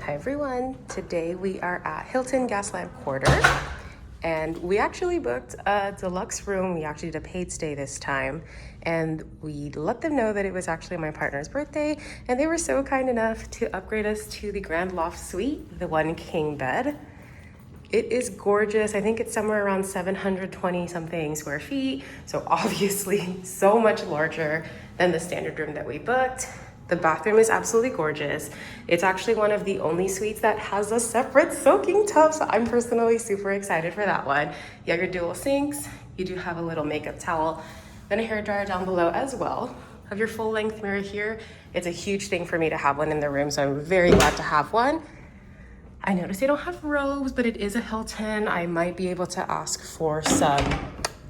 Hi everyone, today we are at Hilton Gaslamp Quarter and we actually booked a deluxe room. We actually did a paid stay this time and we let them know that it was actually my partner's birthday and they were so kind enough to upgrade us to the Grand Loft Suite, the 1 king bed. It is gorgeous. I think it's somewhere around 720 something square feet. So obviously so much larger than the standard room that we booked. The bathroom is absolutely gorgeous. It's actually one of the only suites that has a separate soaking tub. So I'm personally super excited for that one. You have your dual sinks. You do have a little makeup towel, then a hairdryer down below as well. Have your full length mirror here. It's a huge thing for me to have one in the room. So I'm very glad to have one. I noticed they don't have robes, but it is a Hilton. I might be able to ask for some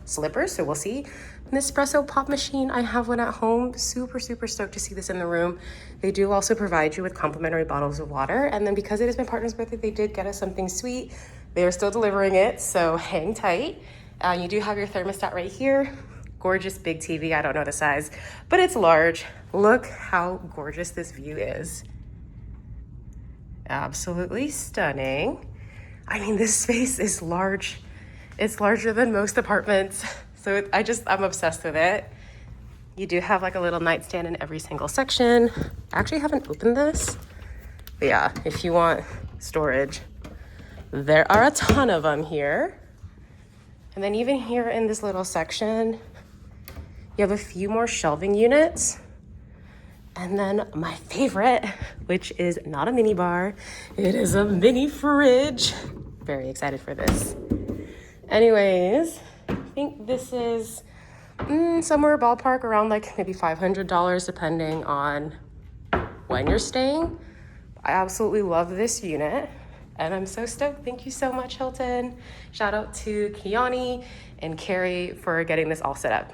slippers, so we'll see. Nespresso pop machine, I have one at home. Super stoked to see this in the room. They do also provide you with complimentary bottles of water. And then because it is my partner's birthday, they did get us something sweet. They are still delivering it, so hang tight. You do have your thermostat right here. Gorgeous big TV, I don't know the size, but it's large. Look how gorgeous this view is. Absolutely stunning. I mean, this space is large. It's larger than most apartments. So I'm obsessed with it. You do have like a little nightstand in every single section. I actually haven't opened this. But yeah, if you want storage, there are a ton of them here. And then even here in this little section, you have a few more shelving units. And then my favorite, which is not a mini bar, it is a mini fridge. Very excited for this. Anyways, I think this is somewhere ballpark around like maybe $500 depending on when you're staying. I absolutely love this unit and I'm so stoked. Thank you so much, Hilton. Shout out to Kiani and Carrie for getting this all set up.